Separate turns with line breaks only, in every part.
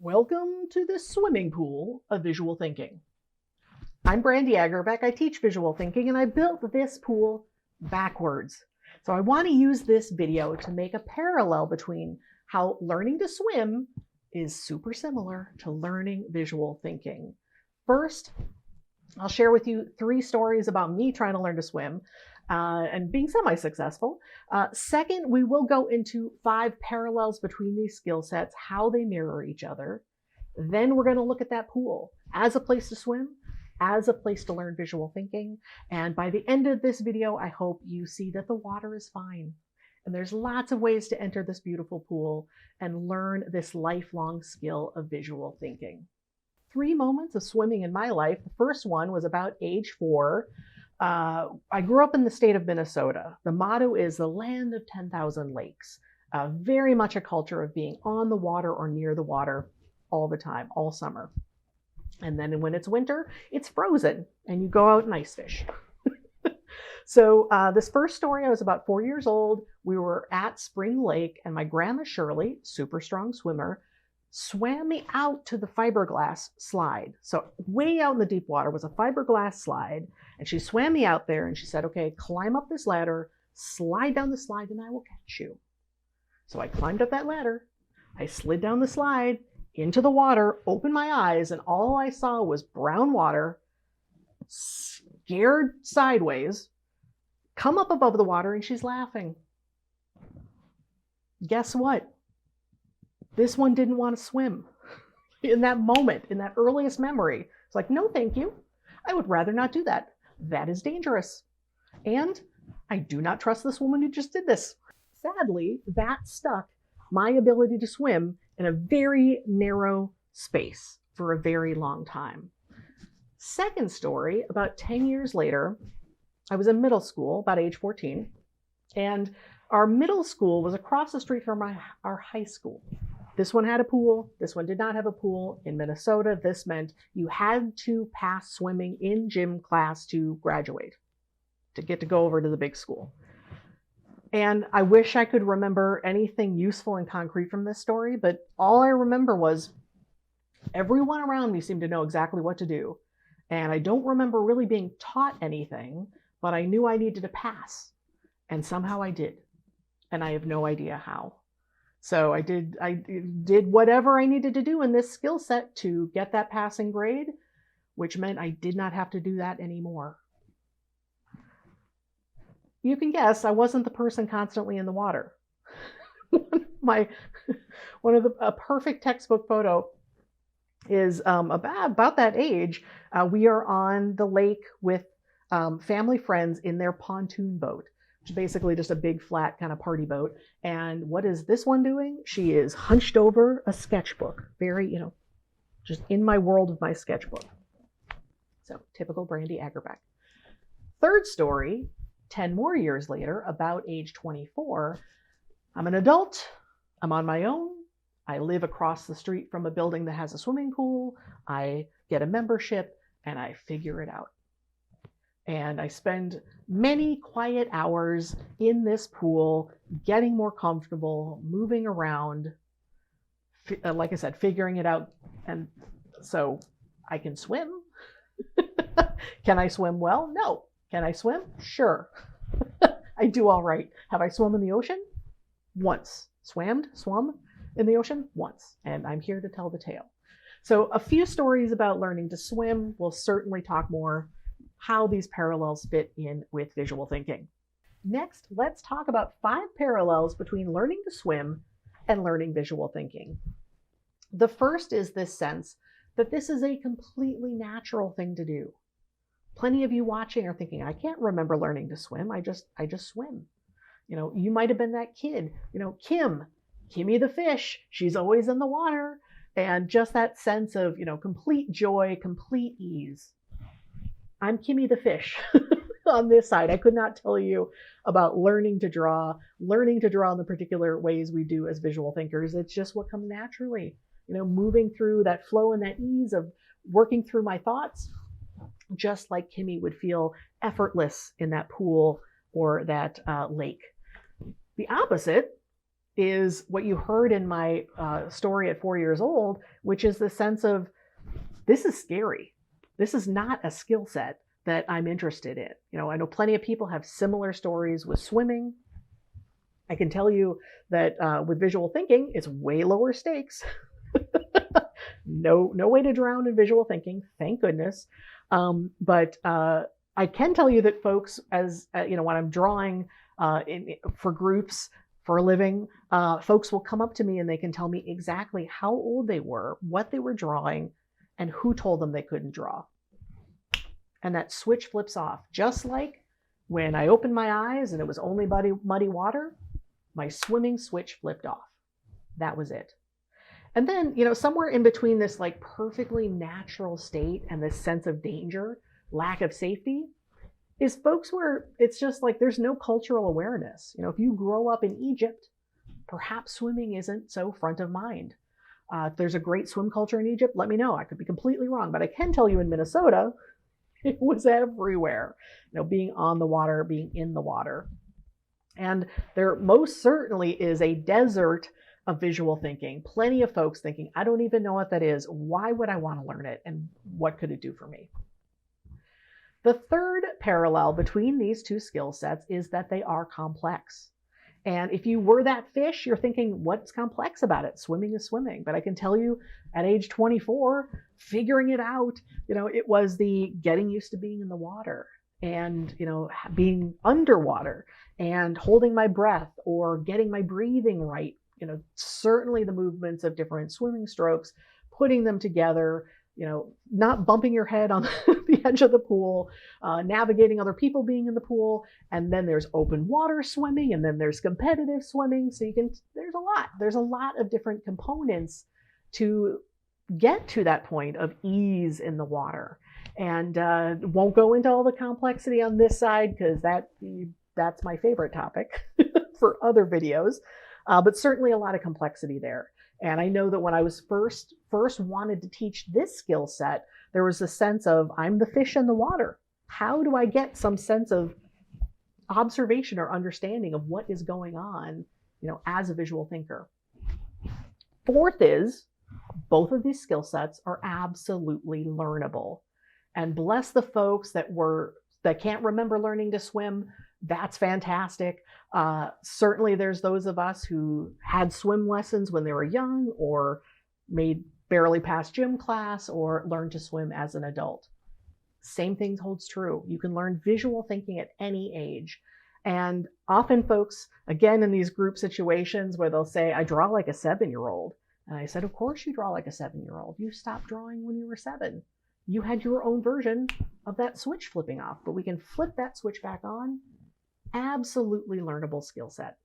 Welcome to the swimming pool of visual thinking. I'm Brandy. I teach visual thinking, and I built this pool backwards. So I want to use this video to make a parallel between how learning to swim is super similar to learning visual thinking. First, I'll share with you 3 stories about me trying to learn to swim and being semi-successful. Second, we will go into 5 parallels between these skill sets, how they mirror each other. Then we're going to look at that pool as a place to swim, as a place to learn visual thinking. And by the end of this video, I hope you see that the water is fine. And there's lots of ways to enter this beautiful pool and learn this lifelong skill of visual thinking. 3 moments of swimming in my life. The first one was about age 4. I grew up in the state of Minnesota. The motto is the land of 10,000 lakes. Very much a culture of being on the water or near the water all the time, all summer. And then when it's winter, it's frozen and you go out and ice fish. So this first story, I was about 4 years old. We were at Spring Lake and my grandma Shirley, super strong swimmer, swam me out to the fiberglass slide. So way out in the deep water was a fiberglass slide. And she swam me out there and she said, okay, climb up this ladder, slide down the slide, and I will catch you. So I climbed up that ladder. I slid down the slide into the water, opened my eyes, and all I saw was brown water, scared sideways, come up above the water, and she's laughing. Guess what? This one didn't want to swim. In that moment, in that earliest memory, it's like, no, thank you. I would rather not do that. That is dangerous. And I do not trust this woman who just did this. Sadly, that stuck my ability to swim in a very narrow space for a very long time. Second story, about 10 years later, I was in middle school, about age 14, and our middle school was across the street from our high school. This one had a pool. This one did not have a pool. In Minnesota, this meant you had to pass swimming in gym class to graduate, to get to go over to the big school. And I wish I could remember anything useful and concrete from this story, but all I remember was everyone around me seemed to know exactly what to do. And I don't remember really being taught anything, but I knew I needed to pass. And somehow I did. And I have no idea how. So I did whatever I needed to do in this skill set to get that passing grade, which meant I did not have to do that anymore. You can guess I wasn't the person constantly in the water. A perfect textbook photo is about that age. We are on the lake with family friends in their pontoon boat, which is basically just a big flat kind of party boat. And what is this one doing? She is hunched over a sketchbook. Very, just in my world of my sketchbook. So typical Brandy Agerbeck. Third story, 10 more years later, about age 24. I'm an adult. I'm on my own. I live across the street from a building that has a swimming pool. I get a membership and I figure it out. And I spend many quiet hours in this pool, getting more comfortable, moving around, like I said, figuring it out. And so I can swim. Can I swim well? No. Can I swim? Sure. I do all right. Have I swum in the ocean? Once. Swum in the ocean? Once. And I'm here to tell the tale. So a few stories about learning to swim. We'll certainly talk more how these parallels fit in with visual thinking. Next, let's talk about 5 parallels between learning to swim and learning visual thinking. The first is this sense that this is a completely natural thing to do. Plenty of you watching are thinking, I can't remember learning to swim. I just swim. You might have been that kid, Kimmy the fish. She's always in the water. And just that sense of, complete joy, complete ease. I'm Kimmy the fish on this side. I could not tell you about learning to draw in the particular ways we do as visual thinkers. It's just what comes naturally, moving through that flow and that ease of working through my thoughts, just like Kimmy would feel effortless in that pool or that lake. The opposite is what you heard in my story at 4 years old, which is the sense of, this is scary. This is not a skill set that I'm interested in. I know plenty of people have similar stories with swimming. I can tell you that with visual thinking, it's way lower stakes. No way to drown in visual thinking, thank goodness. But I can tell you that folks, as when I'm drawing for groups for a living, folks will come up to me and they can tell me exactly how old they were, what they were drawing, and who told them they couldn't draw. And that switch flips off. Just like when I opened my eyes and it was only muddy water, my swimming switch flipped off. That was it. And then, somewhere in between this like perfectly natural state and this sense of danger, lack of safety, is folks where it's just like there's no cultural awareness. If you grow up in Egypt, perhaps swimming isn't so front of mind. If there's a great swim culture in Egypt, let me know. I could be completely wrong, but I can tell you in Minnesota, it was everywhere. Being on the water, being in the water. And there most certainly is a desert of visual thinking. Plenty of folks thinking, I don't even know what that is. Why would I want to learn it? And what could it do for me? The third parallel between these two skill sets is that they are complex. And if you were that fish, you're thinking, what's complex about it? Swimming is swimming. But I can tell you at age 24, figuring it out, it was the getting used to being in the water and, being underwater and holding my breath or getting my breathing right. Certainly the movements of different swimming strokes, putting them together, not bumping your head on the edge of the pool, navigating other people being in the pool. And then there's open water swimming, and then there's competitive swimming. So there's a lot of different components to get to that point of ease in the water. And won't go into all the complexity on this side because that's my favorite topic for other videos. But certainly a lot of complexity there. And I know that when I was first wanted to teach this skill set, there was a sense of, I'm the fish in the water. How do I get some sense of observation or understanding of what is going on, as a visual thinker? Fourth is, both of these skill sets are absolutely learnable. And bless the folks that can't remember learning to swim. That's fantastic. Certainly there's those of us who had swim lessons when they were young or made barely past gym class or learned to swim as an adult. Same thing holds true. You can learn visual thinking at any age. And often folks, again, in these group situations where they'll say, I draw like a 7-year-old. And I said, of course you draw like a 7-year-old. You stopped drawing when you were 7. You had your own version of that switch flipping off, but we can flip that switch back on. Absolutely learnable skill set.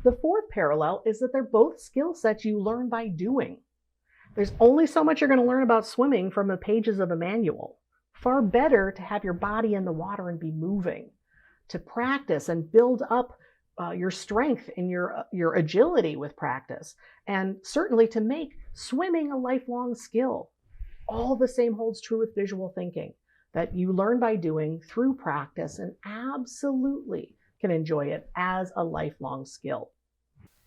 The fourth parallel is that they're both skill sets you learn by doing. There's only so much you're going to learn about swimming from the pages of a manual. Far better to have your body in the water and be moving, to practice and build up your strength and your agility with practice, and certainly to make swimming a lifelong skill. All the same holds true with visual thinking, that you learn by doing through practice and absolutely can enjoy it as a lifelong skill.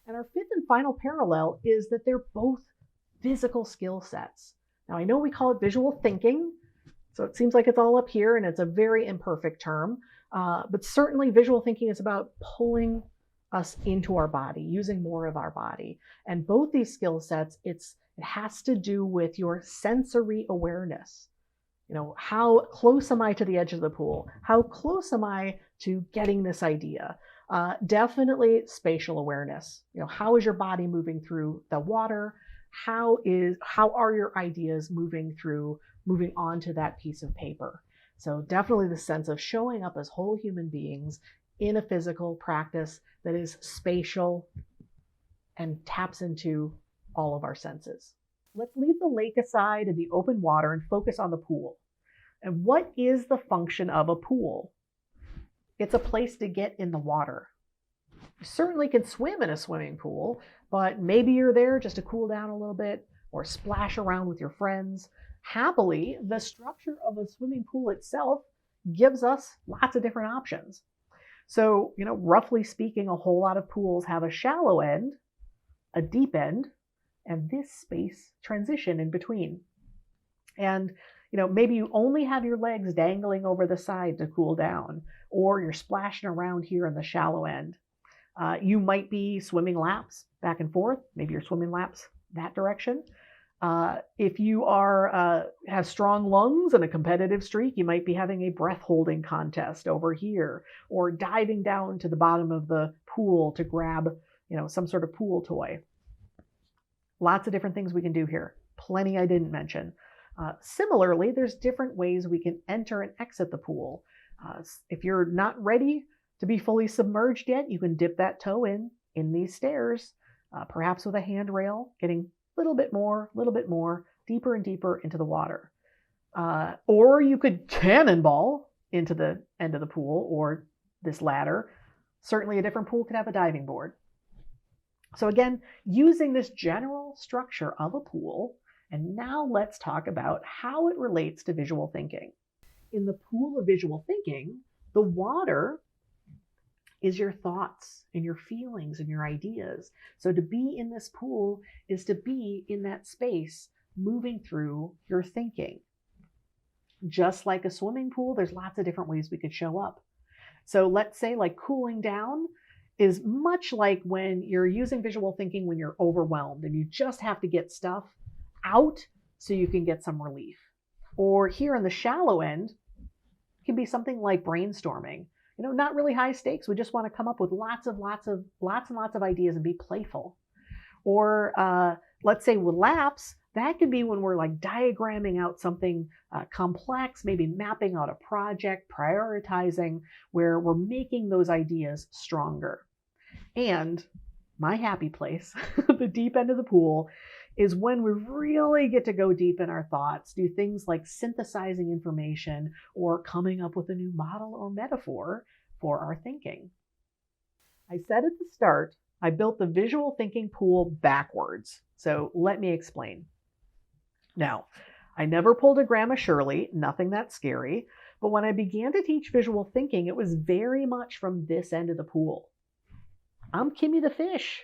And our fifth and final parallel is that they're both physical skill sets. Now, I know we call it visual thinking, so it seems like it's all up here and it's a very imperfect term, but certainly visual thinking is about pulling us into our body, using more of our body. And both these skill sets, it has to do with your sensory awareness. How close am I to the edge of the pool? How close am I to getting this idea? Definitely spatial awareness. How is your body moving through the water? How are your ideas moving onto that piece of paper? So definitely the sense of showing up as whole human beings in a physical practice that is spatial and taps into all of our senses. Let's leave the lake aside and the open water and focus on the pool. And what is the function of a pool? It's a place to get in the water. You certainly can swim in a swimming pool, but maybe you're there just to cool down a little bit or splash around with your friends. Happily, the structure of a swimming pool itself gives us lots of different options. So, roughly speaking, a whole lot of pools have a shallow end, a deep end, and this space transition in between. And, maybe you only have your legs dangling over the side to cool down, or you're splashing around here in the shallow end. You might be swimming laps back and forth. Maybe you're swimming laps that direction. If you have strong lungs and a competitive streak, you might be having a breath holding contest over here, or diving down to the bottom of the pool to grab, some sort of pool toy. Lots of different things we can do here. Plenty I didn't mention. Similarly, there's different ways we can enter and exit the pool. If you're not ready to be fully submerged yet, you can dip that toe in these stairs, perhaps with a handrail, getting a little bit more, deeper and deeper into the water. Or you could cannonball into the end of the pool or this ladder. Certainly a different pool could have a diving board. So again, using this general structure of a pool, and now let's talk about how it relates to visual thinking. In the pool of visual thinking, the water is your thoughts and your feelings and your ideas. So to be in this pool is to be in that space, moving through your thinking. Just like a swimming pool, there's lots of different ways we could show up. So let's say like cooling down is much like when you're using visual thinking when you're overwhelmed and you just have to get stuff out so you can get some relief. Or here in the shallow end, it can be something like brainstorming. Not really high stakes. We just want to come up with lots and lots of ideas and be playful. Or let's say with laps, that could be when we're like diagramming out something complex, maybe mapping out a project, prioritizing, where we're making those ideas stronger. And my happy place, the deep end of the pool, is when we really get to go deep in our thoughts, do things like synthesizing information or coming up with a new model or metaphor for our thinking. I said at the start, I built the visual thinking pool backwards. So let me explain. Now, I never pulled a Grandma Shirley, nothing that scary, but when I began to teach visual thinking, it was very much from this end of the pool. I'm Kimmy the fish.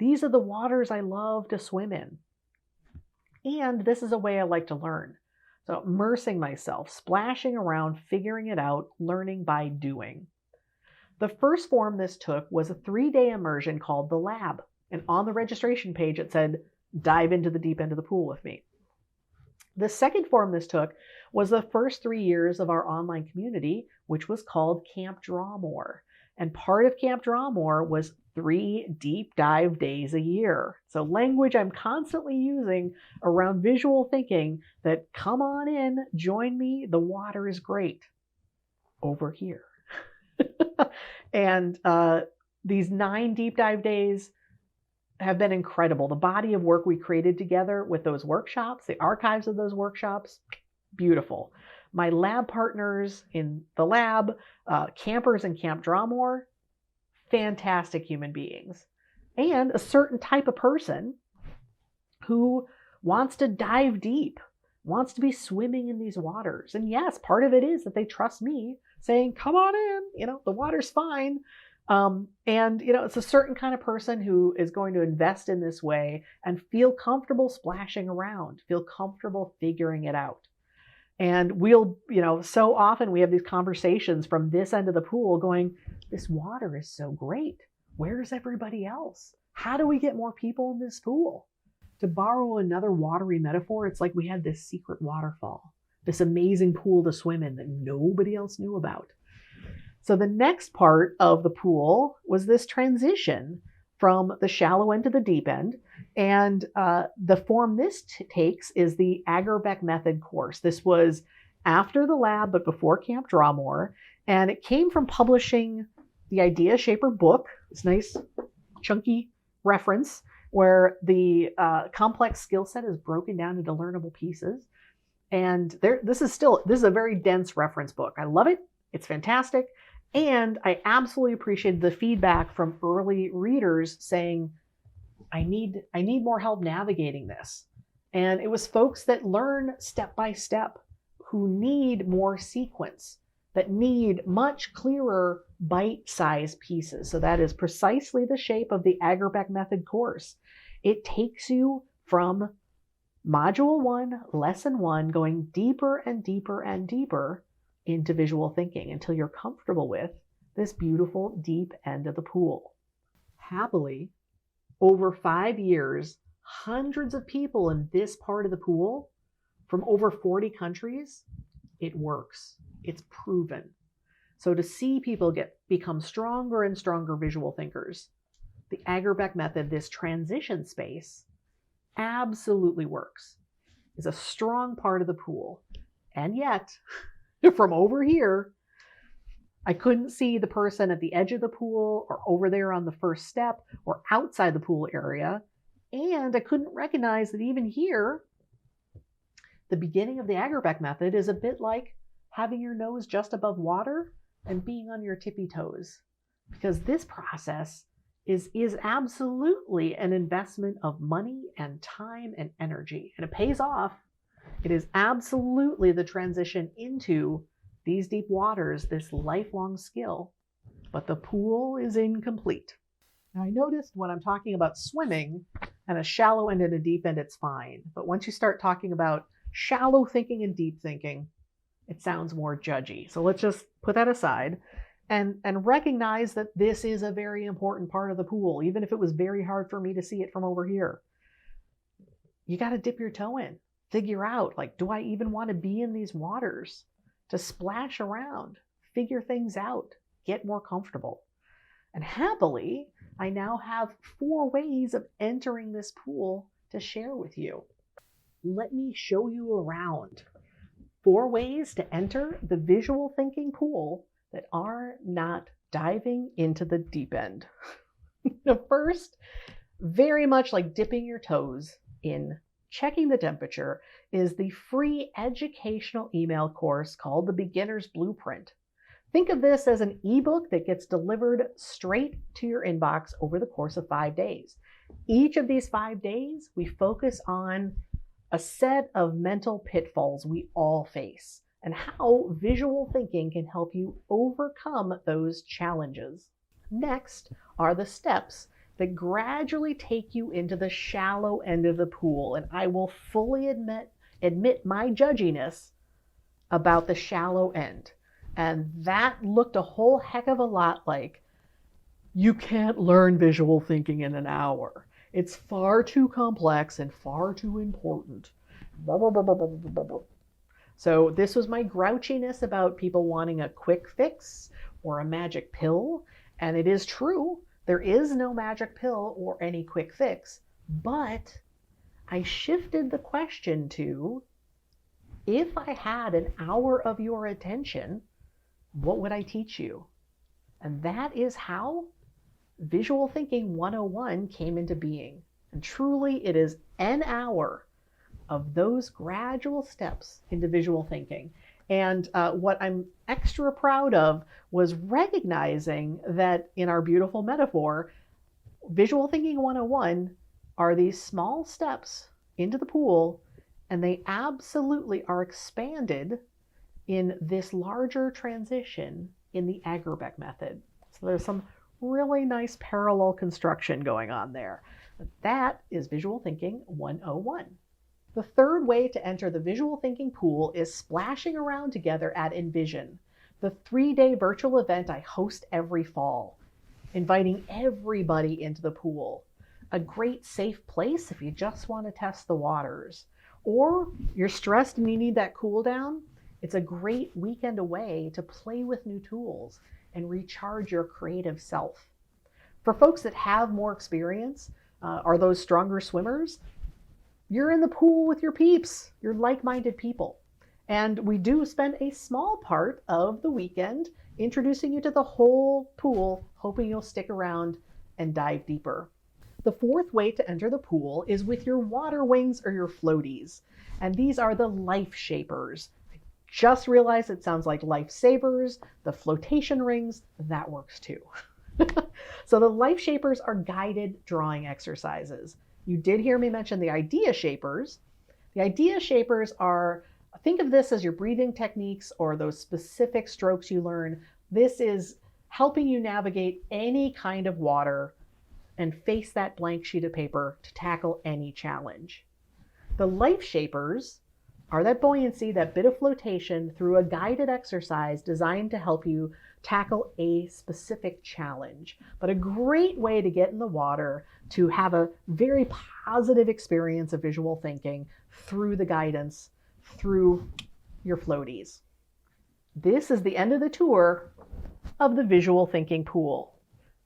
These are the waters I love to swim in. And this is a way I like to learn. So immersing myself, splashing around, figuring it out, learning by doing. The first form this took was a 3-day immersion called The Lab. And on the registration page, it said, dive into the deep end of the pool with me. The second form this took was the first 3 years of our online community, which was called Camp Draw More. And part of Camp Draw More was 3 deep dive days a year. So language I'm constantly using around visual thinking that come on in, join me, the water is great over here. And these 9 deep dive days have been incredible. The body of work we created together with those workshops, the archives of those workshops, beautiful. My lab partners in the lab, campers in Camp Draw More, fantastic human beings. And a certain type of person who wants to dive deep, wants to be swimming in these waters. And yes, part of it is that they trust me saying, come on in, the water's fine. It's a certain kind of person who is going to invest in this way and feel comfortable splashing around, feel comfortable figuring it out. And we'll, so often we have these conversations from this end of the pool going, this water is so great. Where's everybody else? How do we get more people in this pool? To borrow another watery metaphor, it's like we had this secret waterfall, this amazing pool to swim in that nobody else knew about. So the next part of the pool was this transition from the shallow end to the deep end. And the form this takes is the Agerbeck method course. This was after the lab, but before Camp Draw More. And it came from publishing the Idea Shaper book, this nice chunky reference where the complex skill set is broken down into learnable pieces. And this is a very dense reference book. I love it. It's fantastic. And I absolutely appreciated the feedback from early readers saying, I need more help navigating this. And it was folks that learn step by step, who need more sequence, that need much clearer bite-sized pieces. So that is precisely the shape of the Agerbeck method course. It takes you from module 1, lesson 1, going deeper and deeper and deeper into visual thinking until you're comfortable with this beautiful deep end of the pool. Happily, over 5 years, hundreds of people in this part of the pool from over 40 countries, it works. It's proven. So to see people become stronger and stronger visual thinkers, the Agerbeck method, this transition space, absolutely works. It's a strong part of the pool. And yet, from over here, I couldn't see the person at the edge of the pool or over there on the first step or outside the pool area. And I couldn't recognize that even here, the beginning of the Agerbeck method is a bit like having your nose just above water and being on your tippy toes. Because this process is absolutely an investment of money and time and energy. And it pays off. It is absolutely the transition into these deep waters, this lifelong skill. But the pool is incomplete. Now, I noticed when I'm talking about swimming and a shallow end and a deep end, it's fine. But once you start talking about shallow thinking and deep thinking, it sounds more judgy. So let's just put that aside and recognize that this is a very important part of the pool, even if it was very hard for me to see it from over here. You got to dip your toe in, figure out, like, do I even want to be in these waters? To splash around, figure things out, get more comfortable. And happily, I now have 4 ways of entering this pool to share with you. Let me show you around. 4 ways to enter the visual thinking pool that are not diving into the deep end. The first, very much like dipping your toes in checking the temperature, is the free educational email course called The Beginner's Blueprint. Think of this as an ebook that gets delivered straight to your inbox over the course of 5 days. Each of these 5 days, we focus on a set of mental pitfalls we all face and how visual thinking can help you overcome those challenges. Next are the steps that gradually take you into the shallow end of the pool. And I will fully admit my judginess about the shallow end. And that looked a whole heck of a lot like, you can't learn visual thinking in an hour. It's far too complex and far too important. So this was my grouchiness about people wanting a quick fix or a magic pill. And it is true. There is no magic pill or any quick fix, but I shifted the question to, if I had an hour of your attention, what would I teach you? And that is how Visual Thinking 101 came into being. And truly, it is an hour of those gradual steps into visual thinking. And what I'm extra proud of was recognizing that in our beautiful metaphor, Visual Thinking 101 are these small steps into the pool, and they absolutely are expanded in this larger transition in the Agerbeck method. So there's some really nice parallel construction going on there. That is Visual Thinking 101. The third way to enter the visual thinking pool is splashing around together at Envision, the 3-day virtual event I host every fall, inviting everybody into the pool. A great safe place if you just want to test the waters. Or you're stressed and you need that cool down. It's a great weekend away to play with new tools and recharge your creative self. For folks that have more experience, are those stronger swimmers, you're in the pool with your peeps. You're like-minded people. And we do spend a small part of the weekend introducing you to the whole pool, hoping you'll stick around and dive deeper. The fourth way to enter the pool is with your water wings or your floaties. And these are the life shapers. I just realized it sounds like lifesavers, the flotation rings, that works too. So the life shapers are guided drawing exercises. You did hear me mention the idea shapers. The idea shapers are, think of this as your breathing techniques or those specific strokes you learn. This is helping you navigate any kind of water and face that blank sheet of paper to tackle any challenge. The life shapers are that buoyancy, that bit of flotation through a guided exercise designed to help you tackle a specific challenge. But a great way to get in the water, to have a very positive experience of visual thinking through the guidance, through your floaties. This is the end of the tour of the visual thinking pool.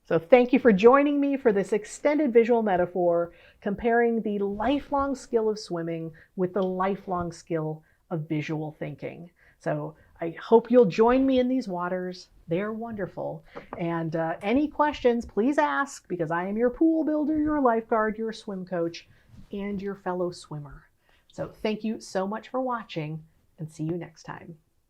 So thank you for joining me for this extended visual metaphor comparing the lifelong skill of swimming with the lifelong skill of visual thinking. So I hope you'll join me in these waters. They're wonderful. And any questions, please ask, because I am your pool builder, your lifeguard, your swim coach, and your fellow swimmer. So thank you so much for watching, and see you next time.